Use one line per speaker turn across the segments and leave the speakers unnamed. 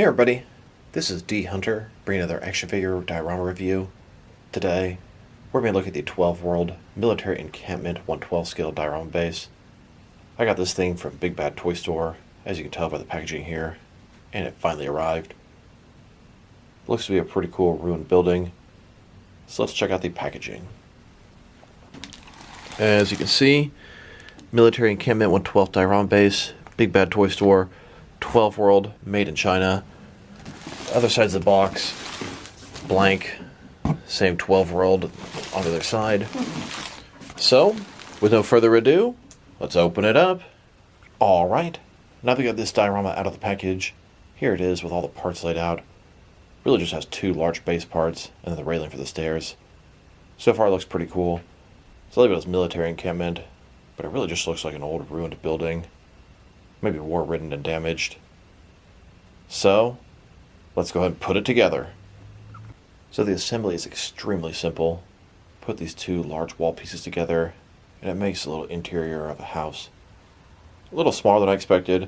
Hey everybody, this is D Hunter, bringing another action figure diorama review. Today, we're going to look at the 12 World Military Encampment 112 scale diorama base. I got this thing from Big Bad Toy Store, as you can tell by the packaging here, and it finally arrived. Looks to be a pretty cool ruined building, so let's check out the packaging. As you can see, Military Encampment 112 diorama base, Big Bad Toy Store, 12 World, made in China. Other sides of the box, blank, same 12 World on the other side. So, with no further ado, let's open it up. Alright, now that we got this diorama out of the package, here it is with all the parts laid out. Really just has two large base parts and then the railing for the stairs. So far it looks pretty cool. It's a labeled as military encampment, but it really just looks like an old ruined building. Maybe war-ridden and damaged. So, let's go ahead and put it together. So the assembly is extremely simple. Put these two large wall pieces together, and it makes a little interior of a house. A little smaller than I expected.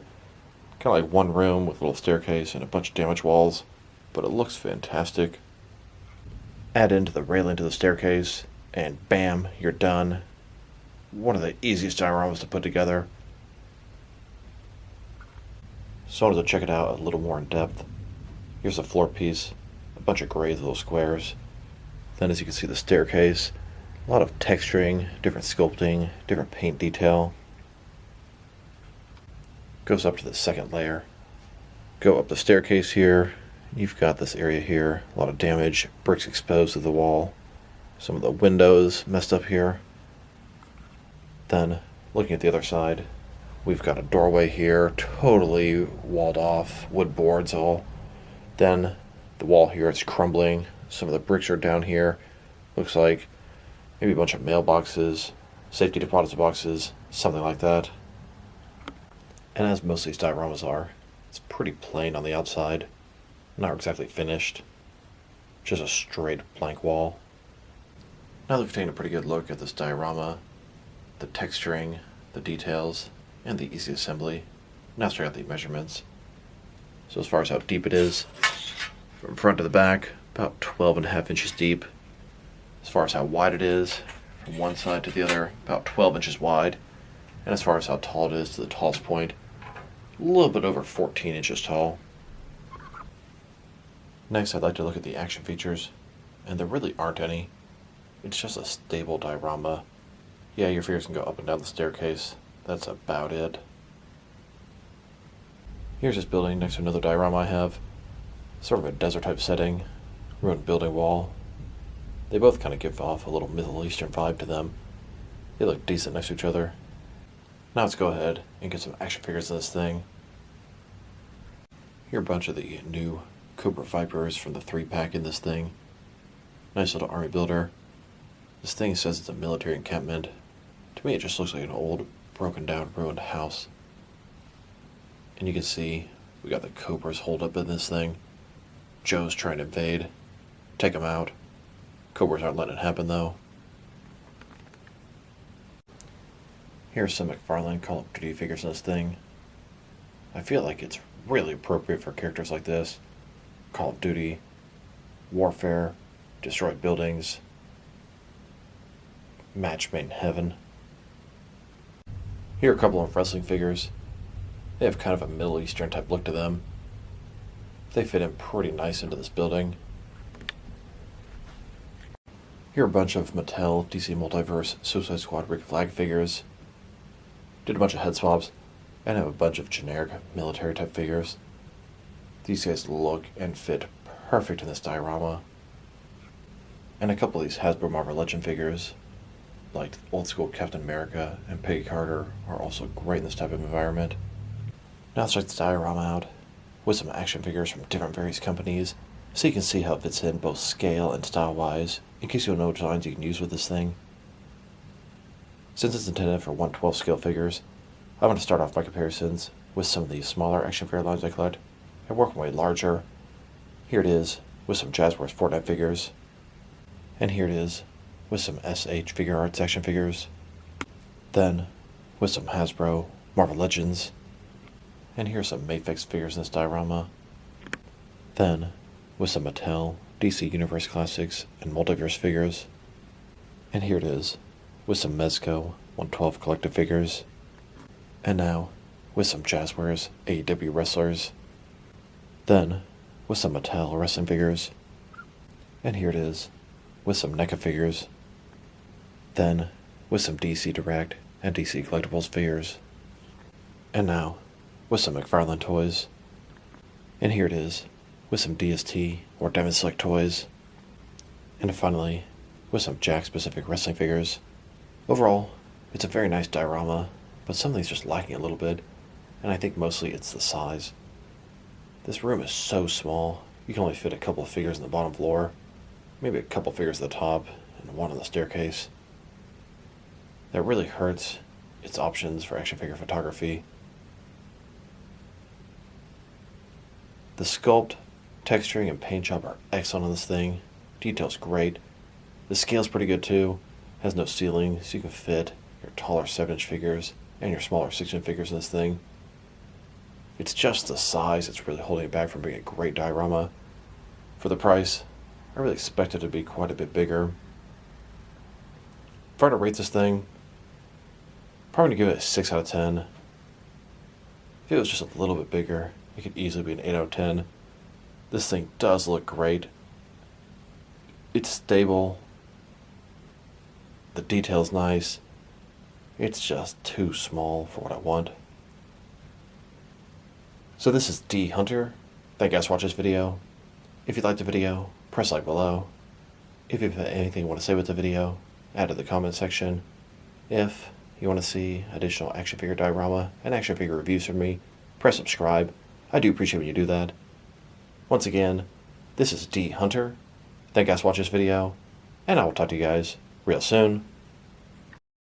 Kind of like one room with a little staircase and a bunch of damaged walls, but it looks fantastic. Add into the railing to the staircase, and bam, you're done. One of the easiest dioramas to put together. So I wanted to check it out a little more in depth. Here's a floor piece, a bunch of gray little squares. Then as you can see the staircase, a lot of texturing, different sculpting, different paint detail. Goes up to the second layer. Go up the staircase here, you've got this area here, a lot of damage, bricks exposed to the wall. Some of the windows messed up here. Then, looking at the other side, we've got a doorway here, totally walled off, wood boards all. Then the wall here is crumbling. Some of the bricks are down here. Looks like maybe a bunch of mailboxes, safety deposit boxes, something like that. And as most of these dioramas are, it's pretty plain on the outside. Not exactly finished. Just a straight blank wall. Now that we've taken a pretty good look at this diorama, the texturing, the details, and the easy assembly. Now let's check out the measurements. So as far as how deep it is, from front to the back, about 12.5 inches deep. As far as how wide it is, from one side to the other, about 12 inches wide. And as far as how tall it is to the tallest point, a little bit over 14 inches tall. Next, I'd like to look at the action features, and there really aren't any. It's just a stable diorama. Yeah, your figures can go up and down the staircase. That's about it. Here's this building next to another diorama I have. Sort of a desert type setting. Ruined building wall. They both kind of give off a little Middle Eastern vibe to them. They look decent next to each other. Now let's go ahead and get some action figures in this thing. Here are a bunch of the new Cobra Vipers from the 3-pack in this thing. Nice little army builder. This thing says it's a military encampment. To me it just looks like an old, broken down, ruined house. And you can see we got the Cobras holed up in this thing. Joe's trying to invade. Take him out. Cobras aren't letting it happen though. Here's some McFarlane Call of Duty figures in this thing. I feel like it's really appropriate for characters like this. Call of Duty, warfare, destroy buildings, match made in heaven. Here are a couple of wrestling figures. They have kind of a Middle Eastern type look to them. They fit in pretty nice into this building. Here are a bunch of Mattel DC Multiverse Suicide Squad Rick Flag figures. Did a bunch of head swaps, and have a bunch of generic military type figures. These guys look and fit perfect in this diorama. And a couple of these Hasbro Marvel Legend figures, like old school Captain America and Peggy Carter, are also great in this type of environment. Now let's check the diorama out with some action figures from different various companies, so you can see how it fits in both scale and style wise, in case you don't know what designs you can use with this thing. Since it's intended for 1/12 scale figures, I'm going to start off my comparisons with some of the smaller action figure lines I collect, and work my way larger. Here it is with some Jazzwares Fortnite figures, and here it is with some SH Figure Arts action figures, then with some Hasbro Marvel Legends, and here's some Mayfix figures in this diorama. Then, with some Mattel, DC Universe Classics, and Multiverse figures. And here it is, with some Mezco 112 collective figures. And now, with some Jazzwares AEW wrestlers. Then, with some Mattel wrestling figures. And here it is, with some NECA figures. Then, with some DC Direct and DC Collectibles figures. And now, with some McFarlane toys. And here it is, with some DST or Diamond Select toys. And finally, with some Jack-specific wrestling figures. Overall, it's a very nice diorama, but something's just lacking a little bit, and I think mostly it's the size. This room is so small, you can only fit a couple of figures on the bottom floor, maybe a couple figures at the top, and one on the staircase. That really hurts its options for action figure photography. The sculpt, texturing, and paint job are excellent on this thing. Detail's great. The scale's pretty good too. Has no ceiling, so you can fit your taller 7-inch figures and your smaller 6-inch figures in this thing. It's just the size that's really holding it back from being a great diorama. For the price, I really expect it to be quite a bit bigger. If I were to rate this thing, probably going to give it a 6 out of 10. If it was just a little bit bigger, it could easily be an 8 out of 10. This thing does look great. It's stable. The detail's nice. It's just too small for what I want. So this is D Hunter. Thank you guys for watching this video. If you liked the video, press like below. If you have anything you want to say with the video, add to the comment section. If you want to see additional action figure diorama and action figure reviews from me, press subscribe. I do appreciate when you do that. Once again, this is D Hunter. Thank you guys for watching this video, and I will talk to you guys real soon.